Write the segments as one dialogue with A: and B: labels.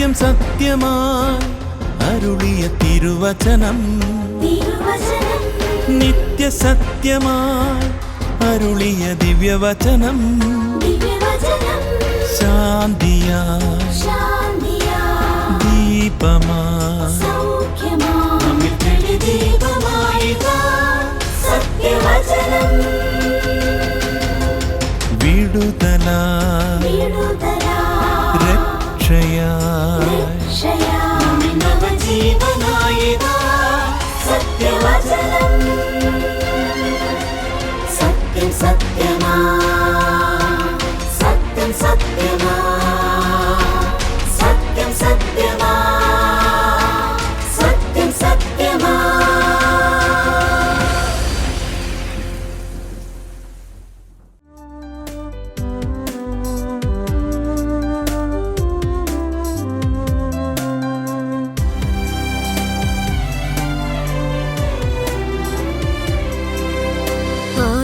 A: സത്യം സത്യമായി അരുളിയ തിരുവചനം നിത്യസത്യമായി അരുളിയ ദിവ്യവചനം ശാന്തിയായി ദീപമായി വിടുതലായി രക്ഷയായി
B: സത്യവചനം സത്യം സത്യമാ സത്യം സത്യമാ സത്യം സത്യമാ സത്യം സത്യമാ.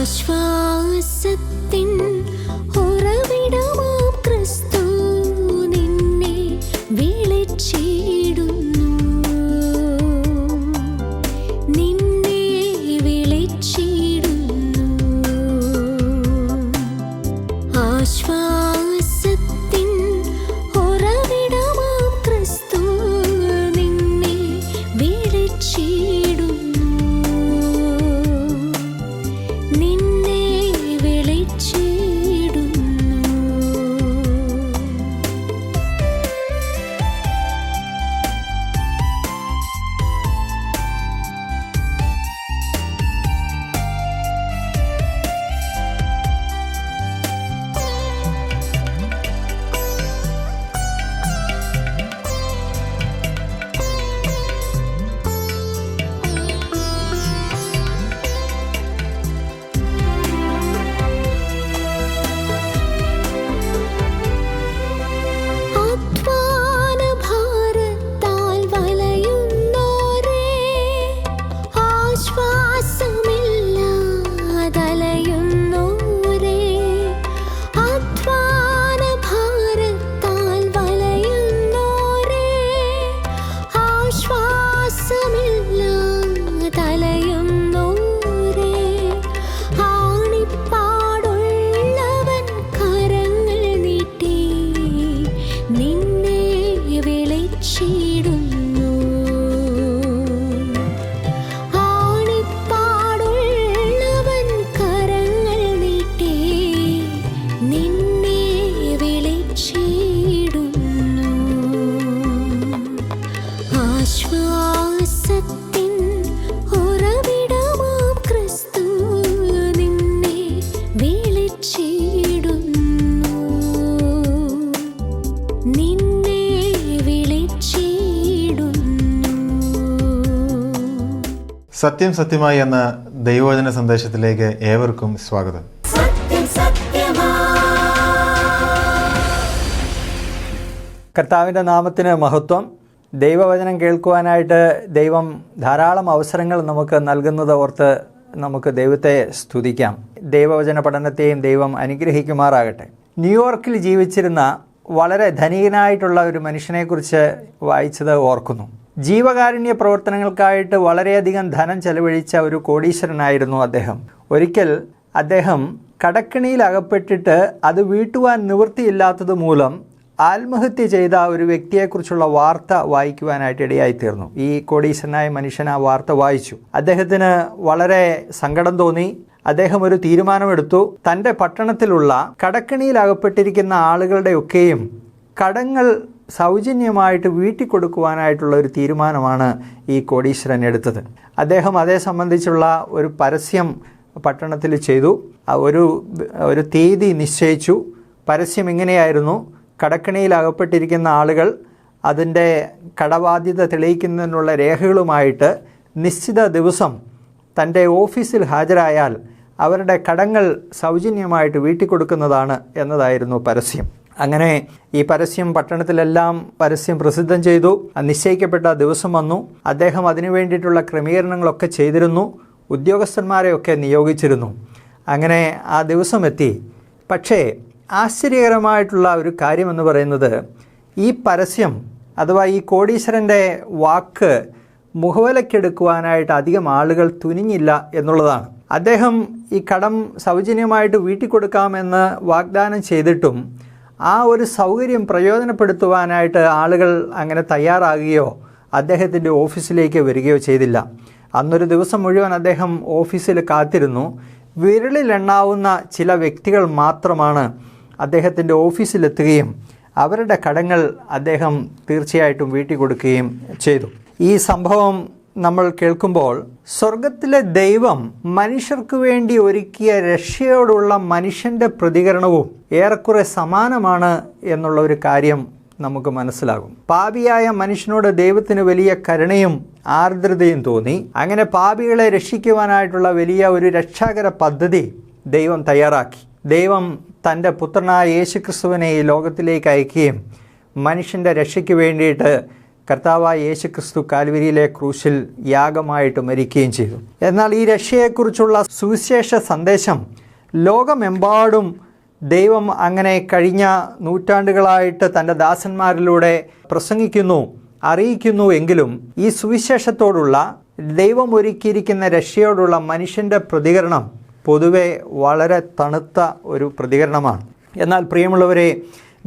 C: ആശ്വാസത്തിൻ ഉറവിടമാം ക്രിസ്തു നിന്നെ വിളിച്ചിടുന്നു. നിന്നെ വിളിച്ചിടുന്നു. ആശ്വാസത്തിൻ ഉറവിടമാം ക്രിസ്തു നിന്നെ വിളിച്ചിടുന്നു. നിന്നെ വിളിച്ചിടുന്നു. അധ്വാനഭാരത്താൽ വലയുന്നോരേ, ആശ്വാസമില്ലാതലയുന്നോരേ, അധ്വാനഭാരത്താൽ വലയുന്നോരേ, ആശ്വാസമില്ലാതലയുന്നോരേ, ആണിപ്പാടുള്ളവൻ കരങ്ങൾ നീട്ടി നിന്നെ വിളിച്ചിടുന്നു. ആണിപ്പാടുള്ളവൻ കരങ്ങൾ നീട്ടി നിന്നെ വിളിച്ചിടുന്നു. ആശ്വാസത്തിൻ ഉറവിടമാം ക്രിസ്തു നിന്നെ വിളിച്ചിടുന്നു. നിന്നെ വിളിച്ചിടുന്നു.
D: സത്യം സത്യമായി എന്ന ദൈവവചന സന്ദേശത്തിലേക്ക് ഏവർക്കും സ്വാഗതം.
B: സത്യം സത്യമാ
E: കർത്താവിൻ്റെ നാമത്തിന് മഹത്വം. ദൈവവചനം കേൾക്കുവാനായിട്ട് ദൈവം ധാരാളം അവസരങ്ങൾ നമുക്ക് നൽകുന്നത് ഓർത്ത് നമുക്ക് ദൈവത്തെ സ്തുതിക്കാം. ദൈവവചന പഠനത്തെയും ദൈവം അനുഗ്രഹിക്കുമാറാകട്ടെ. ന്യൂയോർക്കിൽ ജീവിച്ചിരുന്ന വളരെ ധനികനായിട്ടുള്ള ഒരു മനുഷ്യനെക്കുറിച്ച് വായിച്ചത് ഓർക്കുന്നു. ജീവകാരുണ്യ പ്രവർത്തനങ്ങൾക്കായിട്ട് വളരെയധികം ധനം ചെലവഴിച്ച ഒരു കോടീശ്വരനായിരുന്നു അദ്ദേഹം. ഒരിക്കൽ അദ്ദേഹം കടക്കിണിയിൽ അകപ്പെട്ടിട്ട് അത് വീട്ടുവാൻ നിവൃത്തിയില്ലാത്തത് മൂലം ആത്മഹത്യ ചെയ്ത ഒരു വ്യക്തിയെക്കുറിച്ചുള്ള വാർത്ത വായിക്കുവാനായിട്ട് ഇടയായിത്തീർന്നു. ഈ കോടീശ്വരനായ മനുഷ്യൻ ആ വാർത്ത വായിച്ചു. അദ്ദേഹത്തിന് വളരെ സങ്കടം തോന്നി. അദ്ദേഹം ഒരു തീരുമാനമെടുത്തു. തൻ്റെ പട്ടണത്തിലുള്ള കടക്കിണിയിൽ അകപ്പെട്ടിരിക്കുന്ന ആളുകളുടെയൊക്കെയും കടങ്ങൾ സൗജന്യമായിട്ട് വീട്ടിൽ കൊടുക്കുവാനായിട്ടുള്ള ഒരു തീരുമാനമാണ് ഈ കോടീശ്വരൻ എടുത്തത്. അദ്ദേഹം അതേ സംബന്ധിച്ചുള്ള ഒരു പരസ്യം പട്ടണത്തിൽ ചെയ്തു. ഒരു തീയതി നിശ്ചയിച്ചു. പരസ്യം ഇങ്ങനെയായിരുന്നു: കടക്കിണിയിൽ അകപ്പെട്ടിരിക്കുന്ന ആളുകൾ അതിൻ്റെ കടബാധ്യത തെളിയിക്കുന്നതിനുള്ള രേഖകളുമായിട്ട് നിശ്ചിത ദിവസം തൻ്റെ ഓഫീസിൽ ഹാജരായാൽ അവരുടെ കടങ്ങൾ സൗജന്യമായിട്ട് വീട്ടിൽ കൊടുക്കുന്നതാണ് എന്നതായിരുന്നു പരസ്യം. അങ്ങനെ ഈ പരസ്യം പട്ടണത്തിലെല്ലാം പരസ്യം പ്രസിദ്ധം ചെയ്തു. നിശ്ചയിക്കപ്പെട്ട ദിവസം വന്നു. അദ്ദേഹം അതിനു വേണ്ടിയിട്ടുള്ള ക്രമീകരണങ്ങളൊക്കെ ചെയ്തിരുന്നു. ഉദ്യോഗസ്ഥന്മാരെയൊക്കെ നിയോഗിച്ചിരുന്നു. അങ്ങനെ ആ ദിവസം എത്തി. പക്ഷേ ആശ്ചര്യകരമായിട്ടുള്ള ഒരു കാര്യമെന്ന് പറയുന്നത്, ഈ പരസ്യം അഥവാ ഈ കോടീശ്വരൻ്റെ വാക്ക് മുഖവിലക്കെടുക്കുവാനായിട്ട് അധികം ആളുകൾ തുനിഞ്ഞില്ല എന്നുള്ളതാണ്. അദ്ദേഹം ഈ കടം സൗജന്യമായിട്ട് വീട്ടിൽ കൊടുക്കാമെന്ന് വാഗ്ദാനം ചെയ്തിട്ടും ആ ഒരു സൗകര്യം പ്രയോജനപ്പെടുത്തുവാനായിട്ട് ആളുകൾ അങ്ങനെ തയ്യാറാകുകയോ അദ്ദേഹത്തിൻ്റെ ഓഫീസിലേക്ക് വരികയോ ചെയ്തില്ല. അന്നൊരു ദിവസം മുഴുവൻ അദ്ദേഹം ഓഫീസിൽ കാത്തിരുന്നു. വിരലിലെണ്ണാവുന്ന ചില വ്യക്തികൾ മാത്രമാണ് അദ്ദേഹത്തിൻ്റെ ഓഫീസിലെത്തുകയും അവരുടെ കടങ്ങൾ അദ്ദേഹം തീർച്ചയായിട്ടും വീട്ടിൽ കൊടുക്കുകയും ചെയ്തു. ഈ സംഭവം നമ്മൾ കേൾക്കുമ്പോൾ സ്വർഗത്തിലെ ദൈവം മനുഷ്യർക്ക് വേണ്ടി ഒരുക്കിയ രക്ഷയോടുള്ള മനുഷ്യൻ്റെ പ്രതികരണവും ഏറെക്കുറെ സമാനമാണ് എന്നുള്ള ഒരു കാര്യം നമുക്ക് മനസ്സിലാകും. പാപിയായ മനുഷ്യനോട് ദൈവത്തിന് വലിയ കരുണയും ആർദ്രതയും തോന്നി. അങ്ങനെ പാപികളെ രക്ഷിക്കുവാനായിട്ടുള്ള വലിയ ഒരു രക്ഷാകര പദ്ധതി ദൈവം തയ്യാറാക്കി. ദൈവം തൻ്റെ പുത്രനായ യേശുക്രിസ്തുവിനെ ഈ ലോകത്തിലേക്ക് അയക്കുകയും മനുഷ്യൻ്റെ രക്ഷയ്ക്ക് വേണ്ടിയിട്ട് കർത്താവായ യേശുക്രിസ്തു കാൽവരിയിലെ ക്രൂശിൽ യാഗമായിട്ട് മരിക്കുകയും ചെയ്തു. എന്നാൽ ഈ രക്ഷയെക്കുറിച്ചുള്ള സുവിശേഷ സന്ദേശം ലോകമെമ്പാടും ദൈവം അങ്ങനെ കഴിഞ്ഞ നൂറ്റാണ്ടുകളായിട്ട് തൻ്റെ ദാസന്മാരിലൂടെ പ്രസംഗിക്കുന്നു, അറിയിക്കുന്നു. എങ്കിലും ഈ സുവിശേഷത്തോടുള്ള ദൈവം ഒരുക്കിയിരിക്കുന്ന രക്ഷയോടുള്ള മനുഷ്യൻ്റെ പ്രതികരണം പൊതുവെ വളരെ തണുത്ത ഒരു പ്രതികരണമാണ്. എന്നാൽ പ്രിയമുള്ളവരെ,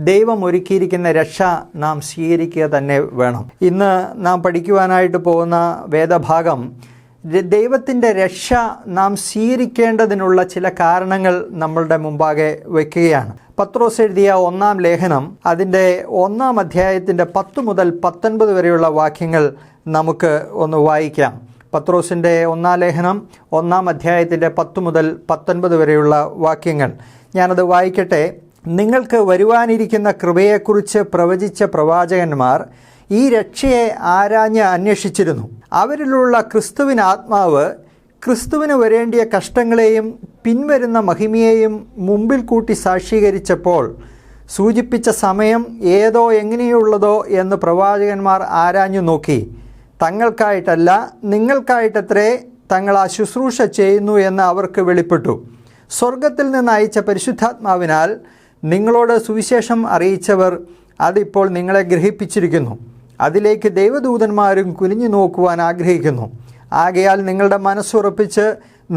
E: ദൈവം ഒരുക്കിയിരിക്കുന്ന രക്ഷ നാം സ്വീകരിക്കുക തന്നെ വേണം. ഇന്ന് നാം പഠിക്കുവാനായിട്ട് പോകുന്ന വേദഭാഗം ദൈവത്തിൻ്റെ രക്ഷ നാം സ്വീകരിക്കേണ്ടതിനുള്ള ചില കാരണങ്ങൾ നമ്മളുടെ മുമ്പാകെ വയ്ക്കുകയാണ്. പത്രോസ് എഴുതിയ 1-ാം ലേഖനം അതിൻ്റെ 1-ാം അധ്യായത്തിൻ്റെ 10 മുതൽ 19 വരെയുള്ള വാക്യങ്ങൾ നമുക്ക് ഒന്ന് വായിക്കാം. പത്രോസിൻ്റെ 1-ാം ലേഖനം 1-ാം അധ്യായത്തിൻ്റെ 10 മുതൽ 19 വരെയുള്ള വാക്യങ്ങൾ ഞാനത് വായിക്കട്ടെ. നിങ്ങൾക്ക് വരുവാനിരിക്കുന്ന കൃപയെക്കുറിച്ച് പ്രവചിച്ച പ്രവാചകന്മാർ ഈ രക്ഷയെ ആരാഞ്ഞ് അന്വേഷിച്ചിരുന്നു. അവരിലുള്ള ക്രിസ്തുവിന് ആത്മാവ് ക്രിസ്തുവിന് വരേണ്ടിയ കഷ്ടങ്ങളെയും പിൻവരുന്ന മഹിമയെയും മുമ്പിൽ കൂട്ടി സാക്ഷീകരിച്ചപ്പോൾ സൂചിപ്പിച്ച സമയം ഏതോ എങ്ങനെയുള്ളതോ എന്ന് പ്രവാചകന്മാർ ആരാഞ്ഞു നോക്കി. തങ്ങൾക്കായിട്ടല്ല, നിങ്ങൾക്കായിട്ടത്രേ തങ്ങൾ ആ ശുശ്രൂഷ ചെയ്യുന്നു എന്ന് അവർക്ക് വെളിപ്പെട്ടു. സ്വർഗത്തിൽ നിന്ന് അയച്ച പരിശുദ്ധാത്മാവിനാൽ നിങ്ങളോട് സുവിശേഷം അറിയിച്ചവർ അതിപ്പോൾ നിങ്ങളെ ഗ്രഹിപ്പിച്ചിരിക്കുന്നു. അതിലേക്ക് ദൈവദൂതന്മാരും കുനിഞ്ഞു നോക്കുവാൻ ആഗ്രഹിക്കുന്നു. ആകയാൽ നിങ്ങളുടെ മനസ്സുറപ്പിച്ച്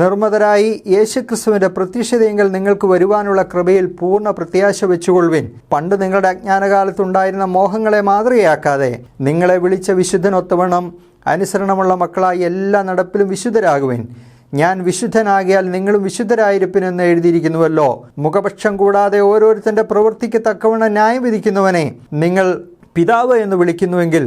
E: നിർമ്മതരായി യേശുക്രിസ്തുവിൻ്റെ പ്രത്യക്ഷതയെങ്കിൽ നിങ്ങൾക്ക് വരുവാനുള്ള കൃപയിൽ പൂർണ്ണ പ്രത്യാശ വെച്ചുകൊള്ളുവിൻ. പണ്ട് നിങ്ങളുടെ അജ്ഞാനകാലത്തുണ്ടായിരുന്ന മോഹങ്ങളെ മാതൃകയാക്കാതെ നിങ്ങളെ വിളിച്ച വിശുദ്ധനൊത്തവണ്ണം അനുസരണമുള്ള മക്കളായി എല്ലാ നടപ്പിലും വിശുദ്ധരാകുവിൻ. ഞാൻ വിശുദ്ധനാകിയാൽ നിങ്ങളും വിശുദ്ധരായിരിപ്പിനെന്ന് എഴുതിയിരിക്കുന്നുവല്ലോ. മുഖപക്ഷം കൂടാതെ ഓരോരുത്തൻ്റെ പ്രവൃത്തിക്ക് തക്കവണ്ണം ന്യായം വിധിക്കുന്നവനെ നിങ്ങൾ പിതാവ് എന്ന് വിളിക്കുന്നുവെങ്കിൽ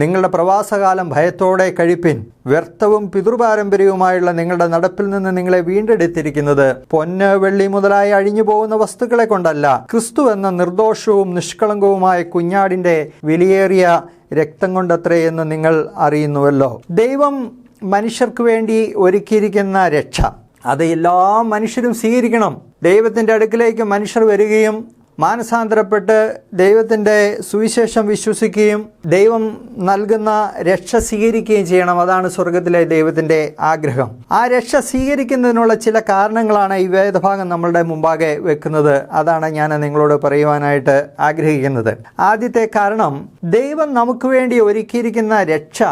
E: നിങ്ങളുടെ പ്രവാസകാലം ഭയത്തോടെ കഴിപ്പിൻ. വ്യർത്ഥവും പിതൃപാരമ്പര്യവുമായുള്ള നിങ്ങളുടെ നടപ്പിൽ നിന്ന് നിങ്ങളെ വീണ്ടെടുത്തിരിക്കുന്നത് പൊന്ന് വെള്ളി മുതലായി അഴിഞ്ഞു പോകുന്ന വസ്തുക്കളെ കൊണ്ടല്ല, ക്രിസ്തു എന്ന നിർദോഷവും നിഷ്കളങ്കവുമായ കുഞ്ഞാടിൻ്റെ വിലയേറിയ രക്തം കൊണ്ടത്രേ എന്ന് നിങ്ങൾ അറിയുന്നുവല്ലോ. ദൈവം മനുഷ്യർക്ക് വേണ്ടി ഒരുക്കിയിരിക്കുന്ന രക്ഷ അത് എല്ലാ മനുഷ്യരും സ്വീകരിക്കണം. ദൈവത്തിൻ്റെ അടുക്കിലേക്ക് മനുഷ്യർ വരികയും മാനസാന്തരപ്പെട്ട് ദൈവത്തിൻ്റെ സുവിശേഷം വിശ്വസിക്കുകയും ദൈവം നൽകുന്ന രക്ഷ സ്വീകരിക്കുകയും ചെയ്യണം. അതാണ് സ്വർഗത്തിലെ ദൈവത്തിൻ്റെ ആഗ്രഹം. ആ രക്ഷ സ്വീകരിക്കുന്നതിനുള്ള ചില കാരണങ്ങളാണ് ഈ വേദഭാഗം നമ്മളുടെ മുമ്പാകെ വെക്കുന്നത്. അതാണ് ഞാൻ നിങ്ങളോട് പറയുവാനായിട്ട് ആഗ്രഹിക്കുന്നത്. ആദ്യത്തെ കാരണം, ദൈവം നമുക്ക് വേണ്ടി ഒരുക്കിയിരിക്കുന്ന രക്ഷ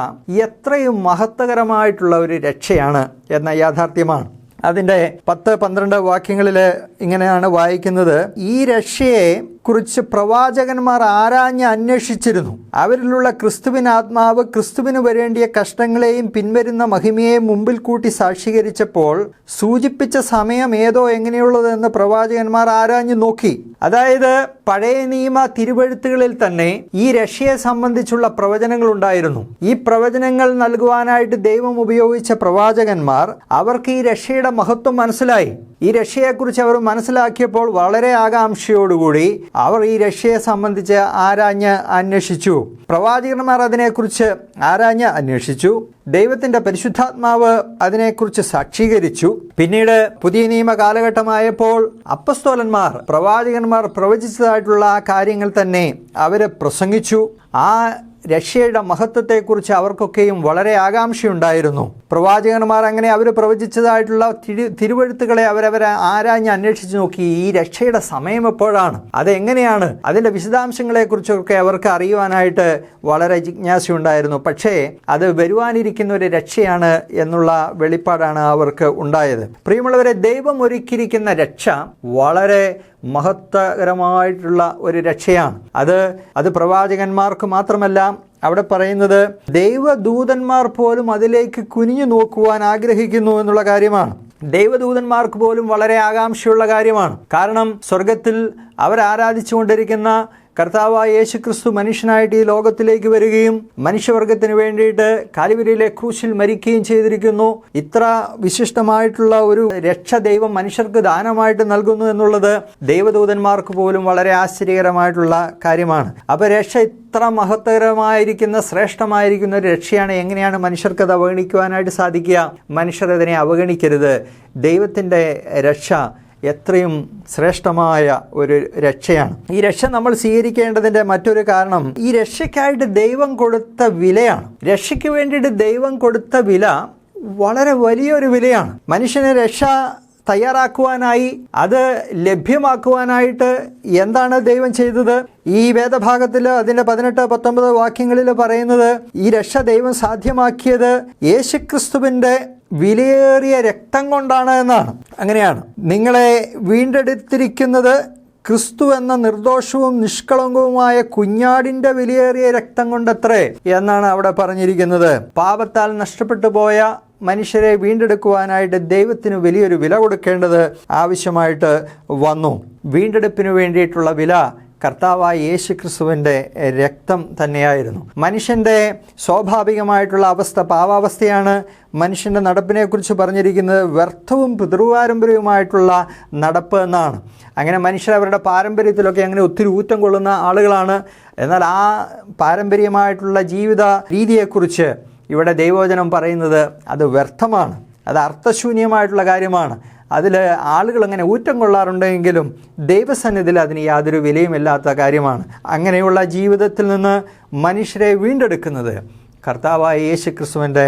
E: എത്രയും മഹത്വകരമായിട്ടുള്ള ഒരു രക്ഷയാണ് എന്ന യാഥാർത്ഥ്യമാണ്. അതിൻ്റെ 10-12 വാക്യങ്ങളിൽ ഇങ്ങനെയാണ് വായിക്കുന്നത്. ഈ രക്ഷയെ കുറിച്ച് പ്രവാചകന്മാർ ആരാഞ്ഞ് അന്വേഷിച്ചിരുന്നു. അവരിലുള്ള ക്രിസ്തുവിന് ആത്മാവ് ക്രിസ്തുവിന് വരേണ്ടിയ കഷ്ടങ്ങളെയും പിൻവരുന്ന മഹിമയെയും മുമ്പിൽ കൂട്ടി സാക്ഷീകരിച്ചപ്പോൾ സൂചിപ്പിച്ച സമയം ഏതോ എങ്ങനെയുള്ളതെന്ന് പ്രവാചകന്മാർ ആരാഞ്ഞു നോക്കി. അതായത് പഴയ നിയമ തിരുവെഴുത്തുകളിൽ തന്നെ ഈ രക്ഷയെ സംബന്ധിച്ചുള്ള പ്രവചനങ്ങൾ ഉണ്ടായിരുന്നു. ഈ പ്രവചനങ്ങൾ നൽകുവാനായിട്ട് ദൈവം ഉപയോഗിച്ച പ്രവാചകന്മാർ അവർക്ക് ഈ രക്ഷയുടെ മഹത്വം മനസ്സിലായി. ഈ രക്ഷയെക്കുറിച്ച് അവർ മനസ്സിലാക്കിയപ്പോൾ വളരെ ആകാംക്ഷയോടുകൂടി അവർ ഈ രക്ഷയെ സംബന്ധിച്ച് ആരാഞ്ഞ് അന്വേഷിച്ചു. പ്രവാചകന്മാർ അതിനെക്കുറിച്ച് ആരാഞ്ഞ് അന്വേഷിച്ചു. ദൈവത്തിൻ്റെ പരിശുദ്ധാത്മാവ് അതിനെക്കുറിച്ച് സാക്ഷീകരിച്ചു. പിന്നീട് പുതിയ നിയമ കാലഘട്ടമായപ്പോൾ അപ്പസ്തോലന്മാർ പ്രവാചകന്മാർ പ്രവചിച്ചതായിട്ടുള്ള ആ കാര്യങ്ങൾ തന്നെ അവർ പ്രസംഗിച്ചു. ആ രക്ഷയുടെ മഹത്വത്തെക്കുറിച്ച് അവർക്കൊക്കെയും വളരെ ആകാംക്ഷയുണ്ടായിരുന്നു. പ്രവാചകന്മാർ അങ്ങനെ അവർ പ്രവചിച്ചതായിട്ടുള്ള തിരുവെഴുത്തുകളെ അവരവരെ ആരാഞ്ഞ് അന്വേഷിച്ച് നോക്കി. ഈ രക്ഷയുടെ സമയം എപ്പോഴാണ്, അതെങ്ങനെയാണ്, അതിൻ്റെ വിശദാംശങ്ങളെക്കുറിച്ചൊക്കെ അവർക്ക് അറിയുവാനായിട്ട് വളരെ ജിജ്ഞാസയുണ്ടായിരുന്നു. പക്ഷേ അത് വരുവാനിരിക്കുന്ന ഒരു രക്ഷയാണ് എന്നുള്ള വെളിപ്പാടാണ് അവർക്ക് ഉണ്ടായത്. പ്രിയമുള്ളവരെ, ദൈവം ഒരുക്കിയിരിക്കുന്ന രക്ഷ വളരെ മഹത്വകരമായിട്ടുള്ള ഒരു രക്ഷയാണ്. അത് പ്രവാചകന്മാർക്ക് മാത്രമല്ല, അവിടെ പറയുന്നത് ദൈവദൂതന്മാർ പോലും അതിലേക്ക് കുനിഞ്ഞു നോക്കുവാൻ ആഗ്രഹിക്കുന്നു എന്നുള്ള കാര്യമാണ്. ദൈവദൂതന്മാർക്ക് പോലും വളരെ ആകാംക്ഷയുള്ള കാര്യമാണ്. കാരണം സ്വർഗത്തിൽ അവരാരാധിച്ചുകൊണ്ടിരിക്കുന്ന കർത്താവായ യേശുക്രിസ്തു മനുഷ്യനായിട്ട് ഈ ലോകത്തിലേക്ക് വരികയും മനുഷ്യവർഗത്തിന് വേണ്ടിയിട്ട് കാൽവരിയിലെ ക്രൂശിൽ മരിക്കുകയും ചെയ്തിരിക്കുന്നു. ഇത്ര വിശിഷ്ടമായിട്ടുള്ള ഒരു രക്ഷ ദൈവം മനുഷ്യർക്ക് ദാനമായിട്ട് നൽകുന്നു എന്നുള്ളത് ദൈവദൂതന്മാർക്ക് പോലും വളരെ ആശ്ചര്യകരമായിട്ടുള്ള കാര്യമാണ്. അപ്പോൾ രക്ഷ ഇത്ര മഹത്തരമായിരിക്കുന്ന ശ്രേഷ്ഠമായിരിക്കുന്ന ഒരു രക്ഷയാണ്. എങ്ങനെയാണ് മനുഷ്യർക്കത് അവഗണിക്കുവാനായിട്ട് സാധിക്കുക? മനുഷ്യർ അതിനെ അവഗണിക്കരുത്. ദൈവത്തിൻ്റെ രക്ഷ എത്രയും ശ്രേഷ്ഠമായ ഒരു രക്ഷയാണ്. ഈ രക്ഷ നമ്മൾ സ്വീകരിക്കേണ്ടതിൻ്റെ മറ്റൊരു കാരണം ഈ രക്ഷയ്ക്കായിട്ട് ദൈവം കൊടുത്ത വിലയാണ്. രക്ഷയ്ക്ക് വേണ്ടിയിട്ട് ദൈവം കൊടുത്ത വില വളരെ വലിയൊരു വിലയാണ്. മനുഷ്യന് രക്ഷ തയ്യാറാക്കുവാനായി, അത് ലഭ്യമാക്കുവാനായിട്ട് എന്താണ് ദൈവം ചെയ്തത്? ഈ വേദഭാഗത്തിൽ അതിൻ്റെ 18-19 വാക്യങ്ങളിൽ പറയുന്നത് ഈ രക്ഷ ദൈവം സാധ്യമാക്കിയത് യേശുക്രിസ്തുവിൻ്റെ വിലയേറിയ രക്തം കൊണ്ടാണ് എന്നാണ്. അങ്ങനെയാണ് നിങ്ങളെ വീണ്ടെടുത്തിരിക്കുന്നത് ക്രിസ്തു എന്ന നിർദോഷവും നിഷ്കളങ്കവുമായ കുഞ്ഞാടിൻ്റെ വിലയേറിയ രക്തം കൊണ്ടത്രേ എന്നാണ് അവിടെ പറഞ്ഞിരിക്കുന്നത്. പാപത്താൽ നഷ്ടപ്പെട്ടു പോയ മനുഷ്യരെ വീണ്ടെടുക്കുവാനായിട്ട് ദൈവത്തിന് വലിയൊരു വില കൊടുക്കേണ്ടത് ആവശ്യമായിട്ട് വന്നു. വീണ്ടെടുപ്പിന് വേണ്ടിയിട്ടുള്ള വില കർത്താവായ യേശുക്രിസ്തുവിൻ്റെ രക്തം തന്നെയായിരുന്നു. മനുഷ്യൻ്റെ സ്വാഭാവികമായിട്ടുള്ള അവസ്ഥ പാവാവസ്ഥയാണ്. മനുഷ്യൻ്റെ നടപ്പിനെക്കുറിച്ച് പറഞ്ഞിരിക്കുന്നത് വ്യർത്ഥവും പിതൃപാരമ്പര്യവുമായിട്ടുള്ള നടപ്പ് എന്നാണ്. അങ്ങനെ മനുഷ്യർ അവരുടെ പാരമ്പര്യത്തിലൊക്കെ അങ്ങനെ ഒത്തിരി ഊറ്റം കൊള്ളുന്ന ആളുകളാണ്. എന്നാൽ ആ പാരമ്പര്യമായിട്ടുള്ള ജീവിത രീതിയെക്കുറിച്ച് ഇവിടെ ദൈവവചനം പറയുന്നത് അത് വ്യർത്ഥമാണ്, അത് അർത്ഥശൂന്യമായിട്ടുള്ള കാര്യമാണ്. അതിൽ ആളുകൾ അങ്ങനെ ഊറ്റം കൊള്ളാറുണ്ടെങ്കിലും ദൈവസന്നിധിയിൽ അതിന് യാതൊരു വിലയുമില്ലാത്ത കാര്യമാണ്. അങ്ങനെയുള്ള ജീവിതത്തിൽ നിന്ന് മനുഷ്യരെ വീണ്ടെടുക്കുന്നത് കർത്താവായ യേശുക്രിസ്തുവിൻ്റെ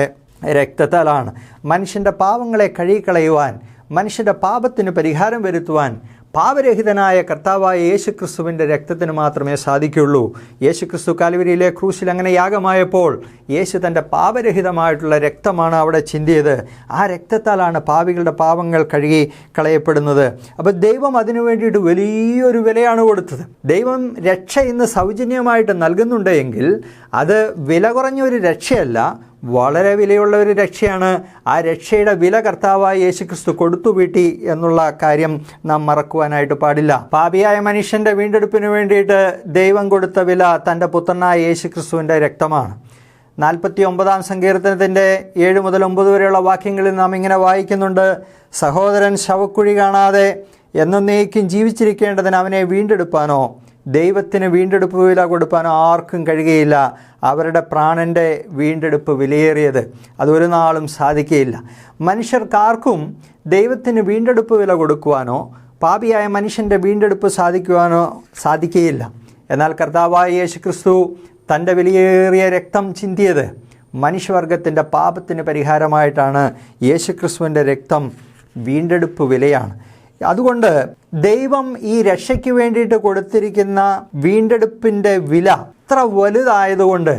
E: രക്തത്താലാണ്. മനുഷ്യൻ്റെ പാപങ്ങളെ കഴുകിക്കളയുവാൻ, മനുഷ്യൻ്റെ പാപത്തിന് പരിഹാരം വരുത്തുവാൻ പാപരഹിതനായ കർത്താവായ യേശുക്രിസ്തുവിൻ്റെ രക്തത്തിന് മാത്രമേ സാധിക്കുകയുള്ളൂ. യേശുക്രിസ്തു കാൽവരിയിലെ ക്രൂശിൽ അങ്ങനെ യാഗമായപ്പോൾ യേശു തൻ്റെ പാപരഹിതമായിട്ടുള്ള രക്തമാണ് അവിടെ ചിന്തിയത്. ആ രക്തത്താലാണ് പാപികളുടെ പാപങ്ങൾ കഴുകി കളയപ്പെടുന്നത്. അപ്പോൾ ദൈവം അതിനു വേണ്ടിയിട്ട് വലിയൊരു വിലയാണ് കൊടുത്തത്. ദൈവം രക്ഷ ഇന്ന് സൗജന്യമായിട്ട് നൽകുന്നുണ്ട് എങ്കിൽ അത് വില കുറഞ്ഞൊരു രക്ഷയല്ല, വളരെ വിലയുള്ള ഒരു രക്ഷയാണ്. ആ രക്ഷയുടെ വില കർത്താവായ യേശുക്രിസ്തു കൊടുത്തു വീട്ടി എന്നുള്ള കാര്യം നാം മറക്കുവാനായിട്ട് പാടില്ല. പാപിയായ മനുഷ്യൻ്റെ വീണ്ടെടുപ്പിന് വേണ്ടിയിട്ട് ദൈവം കൊടുത്ത വില തൻ്റെ പുത്രനായ യേശുക്രിസ്തുവിൻ്റെ രക്തമാണ്. 49-ാം സങ്കീർത്തനത്തിൻ്റെ 7 മുതൽ 9 വരെയുള്ള വാക്യങ്ങളിൽ നാം ഇങ്ങനെ വായിക്കുന്നുണ്ട്: സഹോദരൻ ശവക്കുഴി കാണാതെ എന്നേക്കും ജീവിച്ചിരിക്കേണ്ടതിന് അവനെ വീണ്ടെടുപ്പാനോ ദൈവത്തിന് വീണ്ടെടുപ്പ് വില കൊടുപ്പാനോ ആർക്കും കഴിയുകയില്ല. അവരുടെ പ്രാണൻ്റെ വീണ്ടെടുപ്പ് വിലയേറിയത്, അതൊരു നാളും സാധിക്കുകയില്ല. മനുഷ്യർക്കാർക്കും ദൈവത്തിന് വീണ്ടെടുപ്പ് വില കൊടുക്കുവാനോ പാപിയായ മനുഷ്യൻ്റെ വീണ്ടെടുപ്പ് സാധിക്കുകയില്ല. എന്നാൽ കർത്താവായ യേശുക്രിസ്തു തൻ്റെ വിലയേറിയ രക്തം ചിന്തിയത് മനുഷ്യവർഗത്തിൻ്റെ പാപത്തിന് പരിഹാരമായിട്ടാണ്. യേശുക്രിസ്തുവിൻ്റെ രക്തം വീണ്ടെടുപ്പ് വിലയാണ്. അതുകൊണ്ട് ദൈവം ഈ രക്ഷയ്ക്ക് വേണ്ടിയിട്ട് കൊടുത്തിരിക്കുന്ന വീണ്ടെടുപ്പിൻ്റെ വില അത്ര വലുതായതുകൊണ്ട്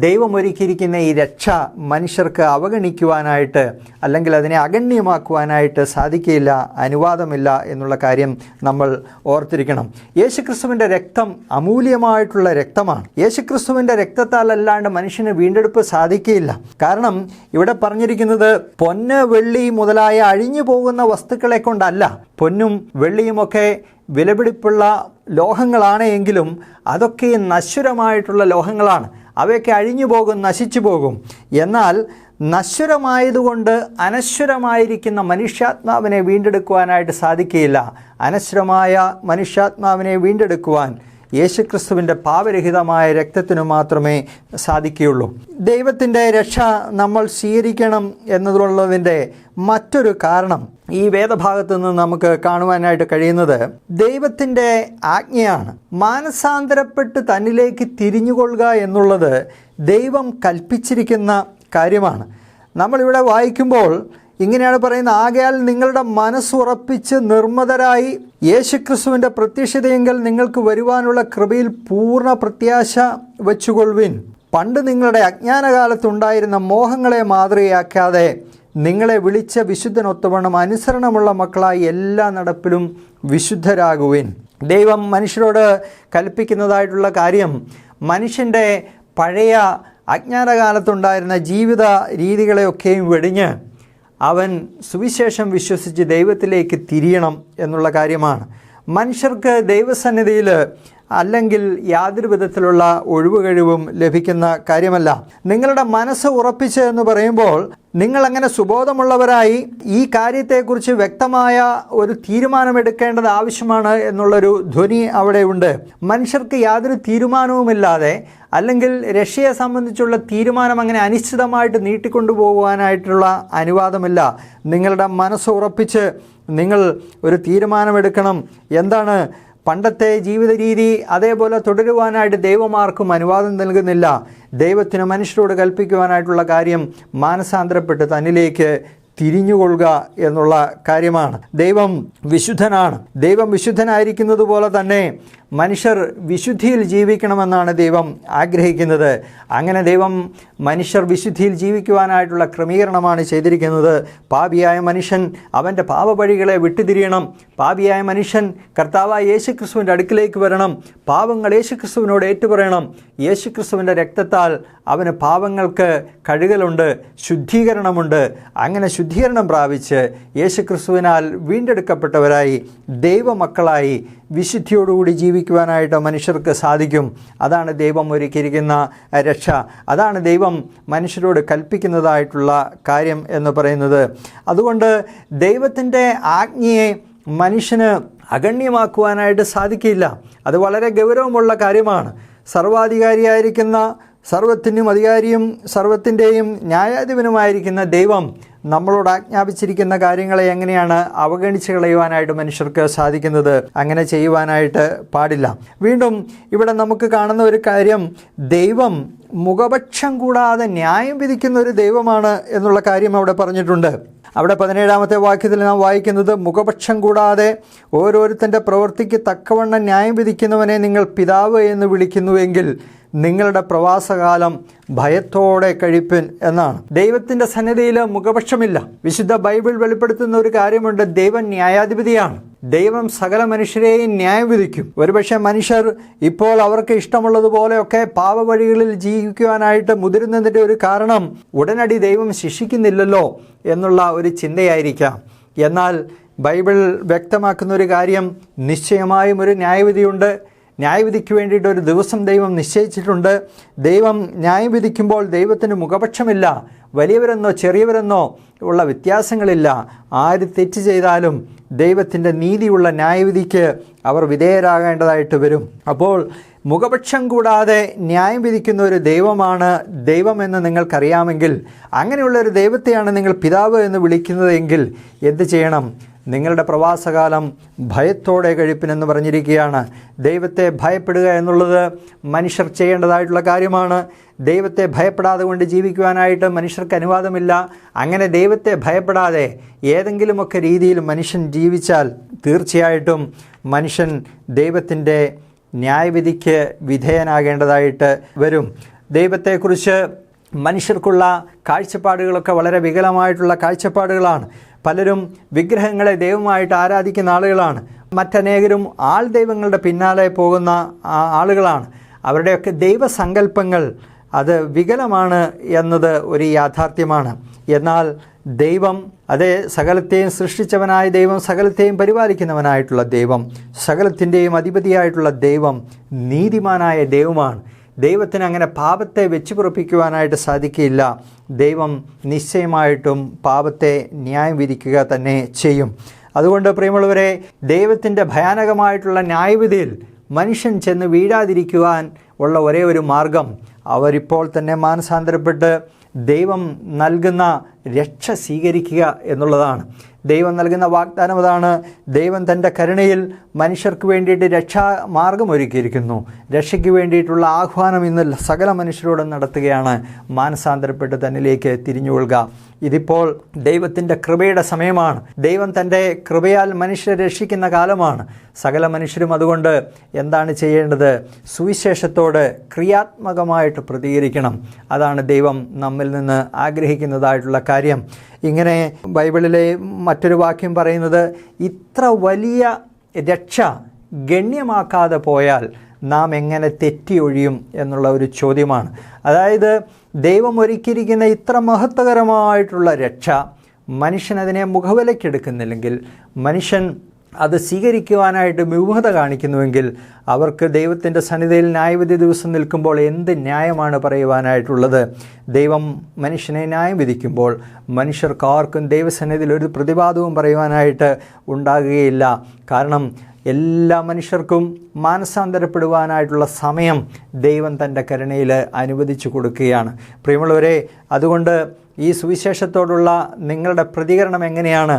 E: ദൈവം ഒരുക്കിയിരിക്കുന്ന ഈ രക്ഷ മനുഷ്യർക്ക് അവഗണിക്കുവാനായിട്ട് അല്ലെങ്കിൽ അതിനെ അഗണ്യമാക്കുവാനായിട്ട് സാധിക്കില്ല, അനുവാദമില്ല എന്നുള്ള കാര്യം നമ്മൾ ഓർത്തിരിക്കണം. യേശുക്രിസ്തുവിൻ്റെ രക്തം അമൂല്യമായിട്ടുള്ള രക്തമാണ്. യേശുക്രിസ്തുവിൻ്റെ രക്തത്താൽ അല്ലാണ്ട് മനുഷ്യന് വീണ്ടെടുപ്പ് സാധിക്കില്ല. കാരണം ഇവിടെ പറഞ്ഞിരിക്കുന്നത് പൊന്ന്, വെള്ളി മുതലായ അഴിഞ്ഞു പോകുന്ന വസ്തുക്കളെ കൊണ്ടല്ല. പൊന്നും വെള്ളിയുമൊക്കെ വിലപിടിപ്പുള്ള ലോഹങ്ങളാണ് എങ്കിലും അതൊക്കെ നശ്വരമായിട്ടുള്ള ലോഹങ്ങളാണ്. അവയൊക്കെ അഴിഞ്ഞു പോകും, നശിച്ചു പോകും. എന്നാൽ നശ്വരമായതുകൊണ്ട് അനശ്വരമായിരിക്കുന്ന മനുഷ്യാത്മാവിനെ വീണ്ടെടുക്കുവാനായിട്ട് സാധിക്കുകയില്ല. അനശ്വരമായ മനുഷ്യാത്മാവിനെ വീണ്ടെടുക്കുവാൻ യേശുക്രിസ്തുവിൻ്റെ പാപരഹിതമായ രക്തത്തിനു മാത്രമേ സാധിക്കുകയുള്ളൂ. ദൈവത്തിൻ്റെ രക്ഷ നമ്മൾ സ്വീകരിക്കണം എന്നതുള്ളതിൻ്റെ മറ്റൊരു കാരണം ഈ വേദഭാഗത്ത് നിന്ന് നമുക്ക് കാണുവാനായിട്ട് കഴിയുന്നത് ദൈവത്തിൻ്റെ ആജ്ഞയാണ്. മാനസാന്തരപ്പെട്ട് തന്നിലേക്ക് തിരിഞ്ഞുകൊള്ളുക എന്നുള്ളത് ദൈവം കൽപ്പിച്ചിരിക്കുന്ന കാര്യമാണ്. നമ്മളിവിടെ വായിക്കുമ്പോൾ ഇങ്ങനെയാണ് പറയുന്നത്, ആകയാൽ നിങ്ങളുടെ മനസ്സുറപ്പിച്ച് നിർമ്മതരായി യേശുക്രിസ്തുവിൻ്റെ പ്രത്യക്ഷതയെങ്കിൽ നിങ്ങൾക്ക് വരുവാനുള്ള കൃപയിൽ പൂർണ്ണ പ്രത്യാശ വച്ചുകൊള്ളുവിൻ. പണ്ട് നിങ്ങളുടെ അജ്ഞാനകാലത്തുണ്ടായിരുന്ന മോഹങ്ങളെ മാതൃകയാക്കാതെ നിങ്ങളെ വിളിച്ച വിശുദ്ധനൊത്തവണ്ണം അനുസരണമുള്ള മക്കളായി എല്ലാ നടപ്പിലും വിശുദ്ധരാകുവിൻ. ദൈവം മനുഷ്യരോട് കൽപ്പിക്കുന്നതായിട്ടുള്ള കാര്യം മനുഷ്യൻ്റെ പഴയ അജ്ഞാനകാലത്തുണ്ടായിരുന്ന ജീവിത രീതികളെയൊക്കെയും വെടിഞ്ഞ് അവൻ സുവിശേഷം വിശ്വസിച്ച് ദൈവത്തിലേക്ക് തിരിയണം എന്നുള്ള കാര്യമാണ്. മനുഷ്യർക്ക് ദൈവസന്നിധിയിൽ അല്ലെങ്കിൽ യാതൊരു വിധത്തിലുള്ള ഒഴിവുകഴിവും ലഭിക്കുന്ന കാര്യമല്ല. നിങ്ങളുടെ മനസ്സ് ഉറപ്പിച്ച് എന്ന് പറയുമ്പോൾ നിങ്ങളങ്ങനെ സുബോധമുള്ളവരായി ഈ കാര്യത്തെക്കുറിച്ച് വ്യക്തമായ ഒരു തീരുമാനമെടുക്കേണ്ടത് ആവശ്യമാണ് എന്നുള്ളൊരു ധ്വനി അവിടെ ഉണ്ട്. മനുഷ്യർക്ക് യാതൊരു തീരുമാനവുമില്ലാതെ അല്ലെങ്കിൽ രക്ഷയെ സംബന്ധിച്ചുള്ള തീരുമാനം അങ്ങനെ അനിശ്ചിതമായിട്ട് നീട്ടിക്കൊണ്ടുപോകുവാനായിട്ടുള്ള അനുവാദമില്ല. നിങ്ങളുടെ മനസ്സ് ഉറപ്പിച്ച് നിങ്ങൾ ഒരു തീരുമാനമെടുക്കണം. എന്താണ്? പണ്ടത്തെ ജീവിത രീതി അതേപോലെ തുടരുവാനായിട്ട് ദൈവമാർക്കും അനുവാദം നൽകുന്നില്ല. ദൈവത്തിന് മനുഷ്യരോട് കൽപ്പിക്കുവാനായിട്ടുള്ള കാര്യം മാനസാന്തരപ്പെട്ട് തന്നിലേക്ക് തിരിഞ്ഞുകൊള്ളുക എന്നുള്ള കാര്യമാണ്. ദൈവം വിശുദ്ധനാണ്. ദൈവം വിശുദ്ധനായിരിക്കുന്നത് പോലെ തന്നെ മനുഷ്യർ വിശുദ്ധിയിൽ ജീവിക്കണമെന്നാണ് ദൈവം ആഗ്രഹിക്കുന്നത്. അങ്ങനെ ദൈവം മനുഷ്യർ വിശുദ്ധിയിൽ ജീവിക്കുവാനായിട്ടുള്ള ക്രമീകരണമാണ് ചെയ്തിരിക്കുന്നത്. പാപിയായ മനുഷ്യൻ അവൻ്റെ പാപവഴികളെ വിട്ടുതിരിയണം. പാപിയായ മനുഷ്യൻ കർത്താവായ യേശുക്രിസ്തുവിൻ്റെ അടുക്കിലേക്ക് വരണം. പാപങ്ങൾ യേശുക്രിസ്തുവിനോട് ഏറ്റുപറയണം. യേശുക്രിസ്തുവിൻ്റെ രക്തത്താൽ അവന് പാപങ്ങൾക്ക് കഴുകലുണ്ട്, ശുദ്ധീകരണമുണ്ട്. അങ്ങനെ ശുദ്ധീകരണം പ്രാപിച്ച് യേശുക്രിസ്തുവിനാൽ വീണ്ടെടുക്കപ്പെട്ടവരായി ദൈവമക്കളായി വിശുദ്ധിയോടുകൂടി ജീവിക്കുവാനായിട്ട് മനുഷ്യർക്ക് സാധിക്കും. അതാണ് ദൈവം ഒരുക്കിയിരിക്കുന്ന രക്ഷ. അതാണ് ദൈവം മനുഷ്യരോട് കൽപ്പിക്കുന്നതായിട്ടുള്ള കാര്യം എന്ന് പറയുന്നത്. അതുകൊണ്ട് ദൈവത്തിൻ്റെ ആജ്ഞയെ മനുഷ്യന് അഗണ്യമാക്കുവാനായിട്ട് സാധിക്കില്ല. അത് വളരെ ഗൗരവമുള്ള കാര്യമാണ്. സർവാധികാരിയായിരിക്കുന്ന സർവത്തിനും അധികാരിയും സർവത്തിൻ്റെയും ന്യായാധിപനുമായിരിക്കുന്ന ദൈവം നമ്മളോട് ആജ്ഞാപിച്ചിരിക്കുന്ന കാര്യങ്ങളെ എങ്ങനെയാണ് അവഗണിച്ച് കളയുവാനായിട്ട് മനുഷ്യർക്ക് സാധിക്കുന്നത്? അങ്ങനെ ചെയ്യുവാനായിട്ട് പാടില്ല. വീണ്ടും ഇവിടെ നമുക്ക് കാണുന്ന ഒരു കാര്യം, ദൈവം മുഖപക്ഷം കൂടാതെ ന്യായം വിധിക്കുന്ന ഒരു ദൈവമാണ് എന്നുള്ള കാര്യം അവിടെ പറഞ്ഞിട്ടുണ്ട്. അവിടെ 17-ാമത്തെ വാക്യത്തിൽ നാം വായിക്കുന്നത്, മുഖപക്ഷം കൂടാതെ ഓരോരുത്തൻ്റെ പ്രവൃത്തിക്ക് തക്കവണ്ണം ന്യായം വിധിക്കുന്നവനെ നിങ്ങൾ പിതാവ് എന്ന് വിളിക്കുന്നുവെങ്കിൽ നിങ്ങളുടെ പ്രവാസകാലം ഭയത്തോടെ കഴിപ്പിൻ എന്നാണ്. ദൈവത്തിൻ്റെ സന്നിധിയിൽ മുഖപക്ഷമില്ല. വിശുദ്ധ ബൈബിൾ വെളിപ്പെടുത്തുന്ന ഒരു കാര്യമുണ്ട്, ദൈവം ന്യായാധിപതിയാണ്. ദൈവം സകല മനുഷ്യരെയും ന്യായം വിധിക്കും. ഒരുപക്ഷെ മനുഷ്യർ ഇപ്പോൾ അവർക്ക് ഇഷ്ടമുള്ളതുപോലെയൊക്കെ പാപവഴികളിൽ ജീവിക്കുവാനായിട്ട് മുതിരുന്നതിൻ്റെ ഒരു കാരണം ഉടനടി ദൈവം ശിക്ഷിക്കുന്നില്ലല്ലോ എന്നുള്ള ഒരു ചിന്തയായിരിക്കാം. എന്നാൽ ബൈബിൾ വ്യക്തമാക്കുന്ന ഒരു കാര്യം, നിശ്ചയമായും ഒരു ന്യായവിധിയുണ്ട്. ന്യായവിധിക്ക് വേണ്ടിയിട്ട് ഒരു ദിവസം ദൈവം നിശ്ചയിച്ചിട്ടുണ്ട്. ദൈവം ന്യായം വിധിക്കുമ്പോൾ ദൈവത്തിന് മുഖപക്ഷമില്ല. വലിയവരെന്നോ ചെറിയവരെന്നോ ഉള്ള വ്യത്യാസങ്ങളില്ല. ആര് തെറ്റ് ചെയ്താലും ദൈവത്തിൻ്റെ നീതിയുള്ള ന്യായവിധിക്ക് അവർ വിധേയരാകേണ്ടതായിട്ട് വരും. അപ്പോൾ മുഖപക്ഷം കൂടാതെ ന്യായം വിധിക്കുന്ന ഒരു ദൈവമാണ് ദൈവമെന്ന് നിങ്ങൾക്കറിയാമെങ്കിൽ, അങ്ങനെയുള്ളൊരു ദൈവത്തെയാണ് നിങ്ങൾ പിതാവ് എന്ന് വിളിക്കുന്നതെങ്കിൽ എന്ത് ചെയ്യണം? നിങ്ങളുടെ പ്രവാസകാലം ഭയത്തോടെ കഴിപ്പിനെന്ന് പറഞ്ഞിരിക്കുകയാണ്. ദൈവത്തെ ഭയപ്പെടുക എന്നുള്ളത് മനുഷ്യർ ചെയ്യേണ്ടതായിട്ടുള്ള കാര്യമാണ്. ദൈവത്തെ ഭയപ്പെടാതെ കൊണ്ട് ജീവിക്കുവാനായിട്ട് മനുഷ്യർക്ക് അനുവാദമില്ല. അങ്ങനെ ദൈവത്തെ ഭയപ്പെടാതെ ഏതെങ്കിലുമൊക്കെ രീതിയിൽ മനുഷ്യൻ ജീവിച്ചാൽ തീർച്ചയായിട്ടും മനുഷ്യൻ ദൈവത്തിൻ്റെ ന്യായവിധിക്ക് വിധേയനാകേണ്ടതായിട്ട് വരും. ദൈവത്തെക്കുറിച്ച് മനുഷ്യർക്കുള്ള കാഴ്ചപ്പാടുകളൊക്കെ വളരെ വികലമായിട്ടുള്ള കാഴ്ചപ്പാടുകളാണ്. പലരും വിഗ്രഹങ്ങളെ ദൈവമായിട്ട് ആരാധിക്കുന്ന ആളുകളാണ്. മറ്റനേകരും ആൾ ദൈവങ്ങളുടെ പിന്നാലെ പോകുന്ന ആളുകളാണ്. അവരുടെയൊക്കെ ദൈവസങ്കല്പങ്ങൾ അത് വികലമാണ് എന്നത് ഒരു യാഥാർത്ഥ്യമാണ്. എന്നാൽ ദൈവം, അതേ സകലത്തെയും സൃഷ്ടിച്ചവനായ ദൈവം, സകലത്തെയും പരിപാലിക്കുന്നവനായിട്ടുള്ള ദൈവം, സകലത്തിൻ്റെയും അധിപതിയായിട്ടുള്ള ദൈവം നീതിമാനായ ദൈവമാണ്. ദൈവത്തിന് അങ്ങനെ പാപത്തെ വെച്ച് പുറപ്പിക്കുവാനായിട്ട് സാധിക്കില്ല. ദൈവം നിശ്ചയമായിട്ടും പാപത്തെ ന്യായം വിധിക്കുക തന്നെ ചെയ്യും. അതുകൊണ്ട് പ്രിയമുള്ളവരെ, ദൈവത്തിൻ്റെ ഭയാനകമായിട്ടുള്ള ന്യായവിധിയിൽ മനുഷ്യൻ ചെന്ന് വീഴാതിരിക്കുവാൻ ഉള്ള ഒരേ ഒരു മാർഗം അവരിപ്പോൾ തന്നെ മാനസാന്തരപ്പെട്ട് ദൈവം നൽകുന്ന രക്ഷ സ്വീകരിക്കുക എന്നുള്ളതാണ്. ദൈവം നൽകുന്ന വാഗ്ദാനം അതാണ്. ദൈവം തൻ്റെ കരുണയിൽ മനുഷ്യർക്ക് വേണ്ടിയിട്ട് രക്ഷാമാർഗമൊരുക്കിയിരിക്കുന്നു. രക്ഷയ്ക്ക് വേണ്ടിയിട്ടുള്ള ആഹ്വാനം ഇന്ന് സകല മനുഷ്യരോടും നടത്തുകയാണ്. മാനസാന്തരപ്പെട്ട് തന്നിലേക്ക് തിരിഞ്ഞുകൊള്ളുക. ഇതിപ്പോൾ ദൈവത്തിൻ്റെ കൃപയുടെ സമയമാണ്. ദൈവം തൻ്റെ കൃപയാൽ മനുഷ്യരെ രക്ഷിക്കുന്ന കാലമാണ്. സകല മനുഷ്യരും അതുകൊണ്ട് എന്താണ് ചെയ്യേണ്ടത്? സുവിശേഷത്തോട് ക്രിയാത്മകമായിട്ട് പ്രതികരിക്കണം. അതാണ് ദൈവം നമ്മിൽ നിന്ന് ആഗ്രഹിക്കുന്നതായിട്ടുള്ള കാര്യം. ഇങ്ങനെ ബൈബിളിലെ മറ്റൊരു വാക്യം പറയുന്നത്, ഇത്ര വലിയ രക്ഷ ഗണ്യമാക്കാതെ പോയാൽ നാം എങ്ങനെ തെറ്റിയൊഴിയും എന്നുള്ള ഒരു ചോദ്യമാണ്. അതായത് ദൈവം ഒരുക്കിയിരിക്കുന്ന ഇത്ര മഹത്വകരമായിട്ടുള്ള രക്ഷ മനുഷ്യനതിനെ മുഖവിലക്കെടുക്കുന്നില്ലെങ്കിൽ, മനുഷ്യൻ അത് സ്വീകരിക്കുവാനായിട്ട് വിമുഖത കാണിക്കുന്നുവെങ്കിൽ അവർക്ക് ദൈവത്തിൻ്റെ സന്നിധിയിൽ ന്യായവിധി ദിവസം നിൽക്കുമ്പോൾ എന്ത് ന്യായമാണ് പറയുവാനായിട്ടുള്ളത്? ദൈവം മനുഷ്യനെ ന്യായം വിധിക്കുമ്പോൾ മനുഷ്യർക്കാർക്കും ദൈവസന്നിധിയിൽ ഒരു പ്രതിവാദവും പറയുവാനായിട്ട് ഉണ്ടാകുകയില്ല. കാരണം എല്ലാ മനുഷ്യർക്കും മാനസാന്തരപ്പെടുവാനായിട്ടുള്ള സമയം ദൈവം തൻ്റെ കരുണയിൽ അനുവദിച്ചു കൊടുക്കുകയാണ്. പ്രിയമുള്ളവരെ, അതുകൊണ്ട് ഈ സുവിശേഷത്തോടുള്ള നിങ്ങളുടെ പ്രതികരണം എങ്ങനെയാണ്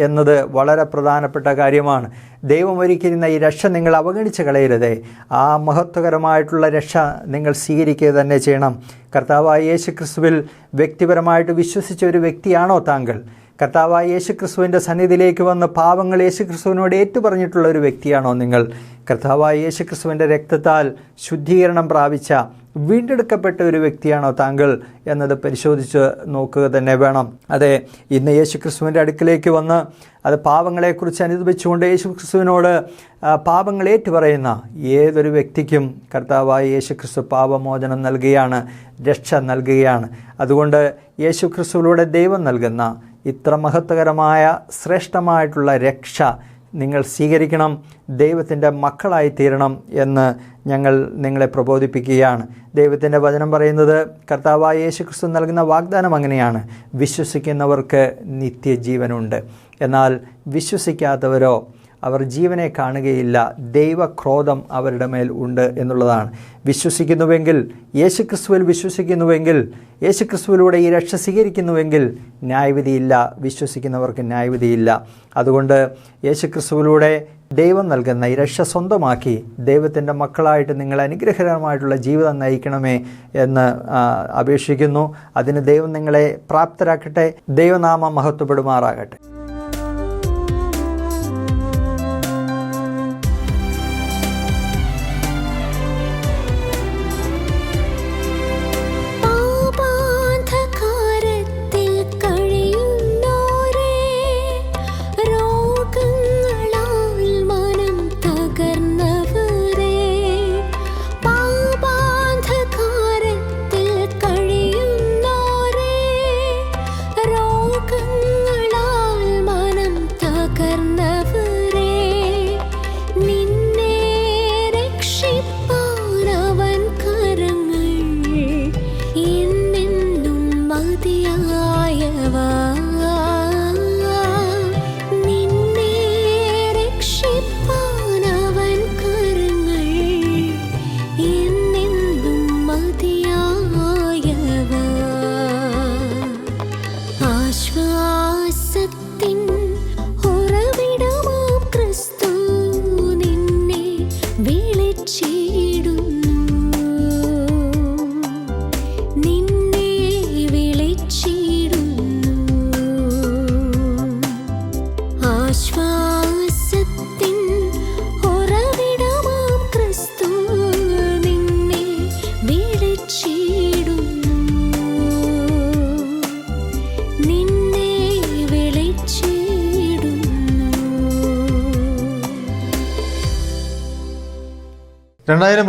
E: എന്നത് വളരെ പ്രധാനപ്പെട്ട കാര്യമാണ്. ദൈവം ഒരുക്കിയിരുന്ന ഈ രക്ഷ നിങ്ങൾ അവഗണിച്ച് കളയരുതേ. ആ മഹത്വകരമായിട്ടുള്ള രക്ഷ നിങ്ങൾ സ്വീകരിക്കുക തന്നെ ചെയ്യണം. കർത്താവായ യേശുക്രിസ്തുവിൽ വ്യക്തിപരമായിട്ട് വിശ്വസിച്ച ഒരു വ്യക്തിയാണോ താങ്കൾ? കർത്താവായ യേശുക്രിസ്തുവിൻ്റെ സന്നിധിയിലേക്ക് വന്ന് പാവങ്ങൾ യേശുക്രിസ്തുവിനോട് ഏറ്റുപറഞ്ഞിട്ടുള്ള ഒരു വ്യക്തിയാണോ നിങ്ങൾ? കർത്താവായ യേശുക്രിസ്തുവിൻ്റെ രക്തത്താൽ ശുദ്ധീകരണം പ്രാപിച്ച വീണ്ടെടുക്കപ്പെട്ട ഒരു വ്യക്തിയാണോ താങ്കൾ എന്നത് പരിശോധിച്ച് നോക്കുക തന്നെ വേണം. അതെ, ഇന്ന് യേശുക്രിസ്തുവിൻ്റെ അടുക്കിലേക്ക് വന്ന് അത് പാപങ്ങളെക്കുറിച്ച് അനുദപിച്ചുകൊണ്ട് യേശുക്രിസ്തുവിനോട് പാപങ്ങൾ ഏറ്റുപറയുന്ന ഏതൊരു വ്യക്തിക്കും കർത്താവായ യേശുക്രിസ്തു പാപമോചനം നൽകുകയാണ്, രക്ഷ നൽകുകയാണ്. അതുകൊണ്ട് യേശുക്രിസ്തുവിലൂടെ ദൈവം നൽകുന്ന ഇത്ര മഹത്വകരമായ ശ്രേഷ്ഠമായിട്ടുള്ള രക്ഷ നിങ്ങൾ സ്വീകരിക്കണം, ദൈവത്തിൻ്റെ മക്കളായി തീരണം എന്ന് ഞങ്ങൾ നിങ്ങളെ പ്രബോധിപ്പിക്കുകയാണ്. ദൈവത്തിൻ്റെ വചനം പറയുന്നത്, കർത്താവായ യേശുക്രിസ്തു നൽകുന്ന വാഗ്ദാനം അങ്ങനെയാണ്, വിശ്വസിക്കുന്നവർക്ക് നിത്യജീവനുണ്ട്. എന്നാൽ വിശ്വസിക്കാത്തവരോ അവർ ജീവനെ കാണുകയില്ല, ദൈവക്രോധം അവരുടെ മേൽ ഉണ്ട് എന്നുള്ളതാണ്. വിശ്വസിക്കുന്നുവെങ്കിൽ, യേശുക്രിസ്തുവിൽ വിശ്വസിക്കുന്നുവെങ്കിൽ, യേശുക്രിസ്തുവിലൂടെ ഈ രക്ഷ സ്വീകരിക്കുന്നുവെങ്കിൽ ന്യായവിധിയില്ല, വിശ്വസിക്കുന്നവർക്ക് ന്യായവിധിയില്ല. അതുകൊണ്ട് യേശുക്രിസ്തുവിലൂടെ ദൈവം നൽകുന്ന ഈ രക്ഷ സ്വന്തമാക്കി ദൈവത്തിൻ്റെ മക്കളായിട്ട് നിങ്ങൾ അനുഗ്രഹകരമായിട്ടുള്ള ജീവിതം നയിക്കണമേ എന്ന് അപേക്ഷിക്കുന്നു. അതിന് ദൈവം നിങ്ങളെ പ്രാപ്തരാക്കട്ടെ. ദൈവനാമം മഹത്വപ്പെടുമാറാകട്ടെ.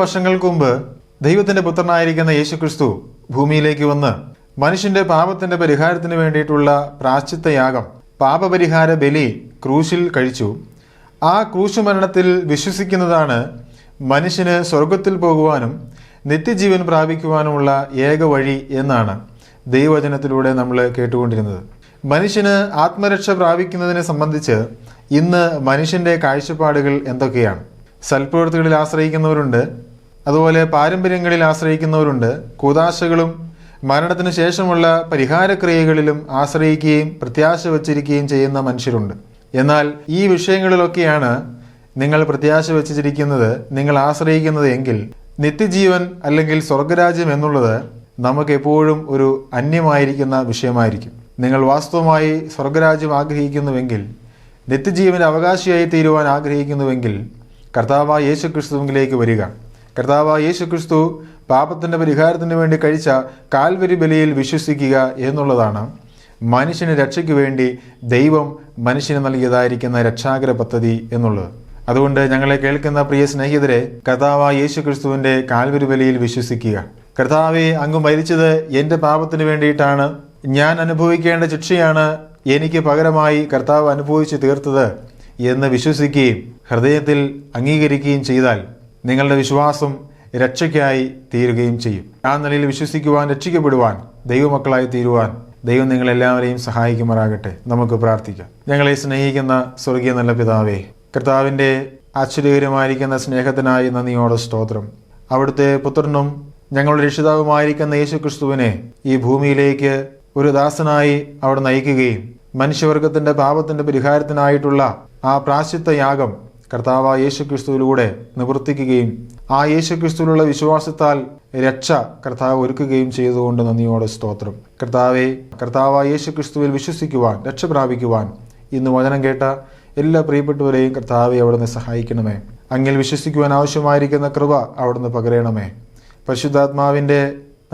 D: വർഷങ്ങൾക്ക് മുമ്പ് ദൈവത്തിന്റെ പുത്രനായിരിക്കുന്ന യേശുക്രിസ്തു ഭൂമിയിലേക്ക് വന്ന് മനുഷ്യന്റെ പാപത്തിന്റെ പരിഹാരത്തിന് വേണ്ടിയിട്ടുള്ള പ്രാശ്ചിത്തയാഗം, പാപപരിഹാര ബലി ക്രൂശിൽ കഴിച്ചു. ആ ക്രൂശ് മരണത്തിൽ വിശ്വസിക്കുന്നതാണ് മനുഷ്യന് സ്വർഗത്തിൽ പോകുവാനും നിത്യജീവൻ പ്രാപിക്കുവാനുമുള്ള ഏക വഴി എന്നാണ് ദൈവവചനത്തിലൂടെ നമ്മൾ കേട്ടുകൊണ്ടിരുന്നത്. മനുഷ്യന് ആത്മരക്ഷ പ്രാപിക്കുന്നതിനെ സംബന്ധിച്ച് ഇന്ന് മനുഷ്യന്റെ കാഴ്ചപ്പാടുകൾ എന്തൊക്കെയാണ്? സൽപ്രവൃത്തികളിൽ ആശ്രയിക്കുന്നവരുണ്ട്, അതുപോലെ പാരമ്പര്യങ്ങളിൽ ആശ്രയിക്കുന്നവരുണ്ട്, കൂദാശകളും മരണത്തിന് ശേഷമുള്ള പരിഹാരക്രിയകളിലും ആശ്രയിക്കുകയും പ്രത്യാശ വച്ചിരിക്കുകയും ചെയ്യുന്ന മനുഷ്യരുണ്ട്. എന്നാൽ ഈ വിഷയങ്ങളിലൊക്കെയാണ് നിങ്ങൾ പ്രത്യാശ വച്ചിരിക്കുന്നത്, നിങ്ങൾ ആശ്രയിക്കുന്നത് എങ്കിൽ നിത്യജീവൻ അല്ലെങ്കിൽ സ്വർഗരാജ്യം എന്നുള്ളത് നമുക്ക് എപ്പോഴും ഒരു അന്യമായിരിക്കുന്ന വിഷയമായിരിക്കും. നിങ്ങൾ വാസ്തവമായി സ്വർഗരാജ്യം ആഗ്രഹിക്കുന്നുവെങ്കിൽ, നിത്യജീവന്റെ അവകാശിയായി തീരുവാൻ ആഗ്രഹിക്കുന്നുവെങ്കിൽ കർത്താവായ യേശുക്രിസ്തുവിലേക്ക് വരിക. കർത്താവായ യേശുക്രിസ്തു പാപത്തിന്റെ പരിഹാരത്തിന് വേണ്ടി കഴിച്ച കാൽവരി ബലിയിൽ വിശ്വസിക്കുക എന്നുള്ളതാണ് മനുഷ്യന് രക്ഷയ്ക്ക് വേണ്ടി ദൈവം മനുഷ്യന് നൽകിയതായിരിക്കുന്ന രക്ഷാകര പദ്ധതി എന്നുള്ളത്. അതുകൊണ്ട് ഞങ്ങളെ കേൾക്കുന്ന പ്രിയ സ്നേഹിതരെ, കർത്താവായ യേശുക്രിസ്തുവിന്റെ കാൽവരി ബലിയിൽ വിശ്വസിക്കുക. കർത്താവെ, അങ്ങ് മരിച്ചത് എൻ്റെ പാപത്തിന് വേണ്ടിയിട്ടാണ്, ഞാൻ അനുഭവിക്കേണ്ട ശിക്ഷയാണ് എനിക്ക് പകരമായി കർത്താവ് അനുഭവിച്ച് തീർത്തത് എന്ന് വിശ്വസിക്കുകയും ഹൃദയത്തിൽ അംഗീകരിക്കുകയും ചെയ്താൽ നിങ്ങളുടെ വിശ്വാസം രക്ഷയ്ക്കായി തീരുകയും ചെയ്യും. ആ നിലയിൽ വിശ്വസിക്കുവാൻ, രക്ഷിക്കപ്പെടുവാൻ, ദൈവമക്കളായി തീരുവാൻ ദൈവം നിങ്ങളെല്ലാവരെയും സഹായിക്കുമാറാകട്ടെ. നമുക്ക് പ്രാർത്ഥിക്കാം. ഞങ്ങളെ സ്നേഹിക്കുന്ന സ്വർഗീയ നല്ല പിതാവേ, കർത്താവിൻ്റെ ആശ്ചര്യകരമായിരിക്കുന്ന സ്നേഹത്തിനായി നന്ദിയോടെ സ്തോത്രം. അവിടുത്തെ പുത്രനും ഞങ്ങളുടെ രക്ഷിതാവുമായിരിക്കുന്ന യേശുക്രിസ്തുവിനെ ഈ ഭൂമിയിലേക്ക് ഒരു ദാസനായി അവിടെ നയിക്കുകയും മനുഷ്യവർഗത്തിന്റെ പാപത്തിന്റെ പരിഹാരത്തിനായിട്ടുള്ള ആ പ്രാശ്ചിത്ത യാഗം കർത്താവായ യേശുക്രിസ്തുവിലൂടെ നിവർത്തിക്കുകയും ആ യേശുക്രിസ്തുവിലുള്ള വിശ്വാസത്താൽ രക്ഷ കർത്താവ് ഒരുക്കുകയും ചെയ്തുകൊണ്ട് നന്ദിയോടെ സ്തോത്രം. കർത്താവെ, കർത്താവായ യേശുക്രിസ്തുവിൽ വിശ്വസിക്കുവാൻ, രക്ഷ പ്രാപിക്കുവാൻ ഇന്ന് വചനം കേട്ട എല്ലാ പ്രിയപ്പെട്ടവരെയും കർത്താവെ അവിടുന്ന് സഹായിക്കണമേ. അങ്ങിൽ വിശ്വസിക്കുവാൻ ആവശ്യമായിരിക്കുന്ന കൃപ അവിടുന്ന് പകരണമേ. പരിശുദ്ധാത്മാവിൻ്റെ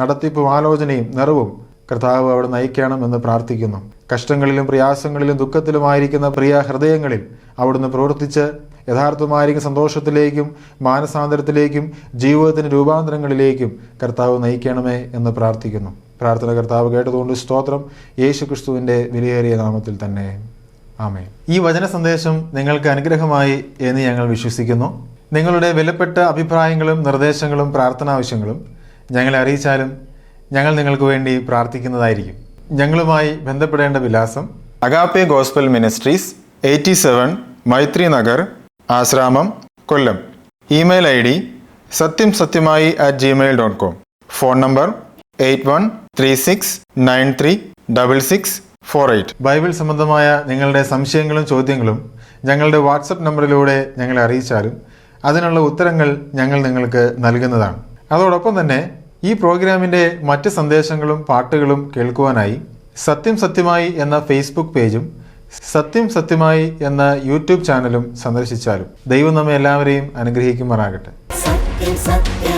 D: നടത്തിപ്പും ആലോചനയും നിറവും കർത്താവ് അവിടെ നയിക്കണമെന്ന് പ്രാർത്ഥിക്കുന്നു. കഷ്ടങ്ങളിലും പ്രയാസങ്ങളിലും ദുഃഖത്തിലുമായിരിക്കുന്ന പ്രിയ ഹൃദയങ്ങളിൽ അവിടുന്ന് പ്രവർത്തിച്ച് യഥാർത്ഥമായിരിക്കുന്ന സന്തോഷത്തിലേക്കും മാനസാന്തരത്തിലേക്കും ജീവിതത്തിൻ്റെ രൂപാന്തരങ്ങളിലേക്കും കർത്താവ് നയിക്കണമേ എന്ന് പ്രാർത്ഥിക്കുന്നു. പ്രാർത്ഥന കർത്താവ് കേട്ടതുകൊണ്ട് സ്തോത്രം. യേശുക്രിസ്തുവിൻ്റെ വിലയേറിയ നാമത്തിൽ തന്നെ ആമേൻ. ഈ വചന സന്ദേശം നിങ്ങൾക്ക് അനുഗ്രഹമായി എന്ന് ഞങ്ങൾ വിശ്വസിക്കുന്നു. നിങ്ങളുടെ വിലപ്പെട്ട അഭിപ്രായങ്ങളും നിർദ്ദേശങ്ങളും പ്രാർത്ഥനാവശ്യങ്ങളും ഞങ്ങളെ അറിയിച്ചാലും ഞങ്ങൾ നിങ്ങൾക്ക് വേണ്ടി പ്രാർത്ഥിക്കുന്നതായിരിക്കും. ഞങ്ങളുമായി ബന്ധപ്പെടേണ്ട വിലാസം: Agape gospel ministries, 87 Maithri Nagar, Asramam, Kollam. Email ID satyamsatyamai@gmail.com. Phone number 8136936648. Bible സംബന്ധമായ നിങ്ങളുടെ സംശയങ്ങളും ചോദ്യങ്ങളും ഞങ്ങളുടെ വാട്സപ്പ് നമ്പറിലൂടെ ഞങ്ങളെ അറിയിച്ചാലും അതിനുള്ള ഉത്തരങ്ങൾ ഞങ്ങൾ നിങ്ങൾക്ക് നൽകുന്നതാണ്. അതോടൊപ്പം തന്നെ ഈ പ്രോഗ്രാമിൻ്റെ മറ്റ് സന്ദേശങ്ങളും പാട്ടുകളും കേൾക്കുവാനായി സത്യം സത്യമായി എന്ന ഫേസ്ബുക്ക് പേജും സത്യം സത്യമായി എന്ന യൂട്യൂബ് ചാനലും സന്ദർശിച്ചാലും ദൈവം നമ്മെ എല്ലാവരെയും അനുഗ്രഹിക്കുമാറാകട്ടെ.
B: സത്യം സത്യം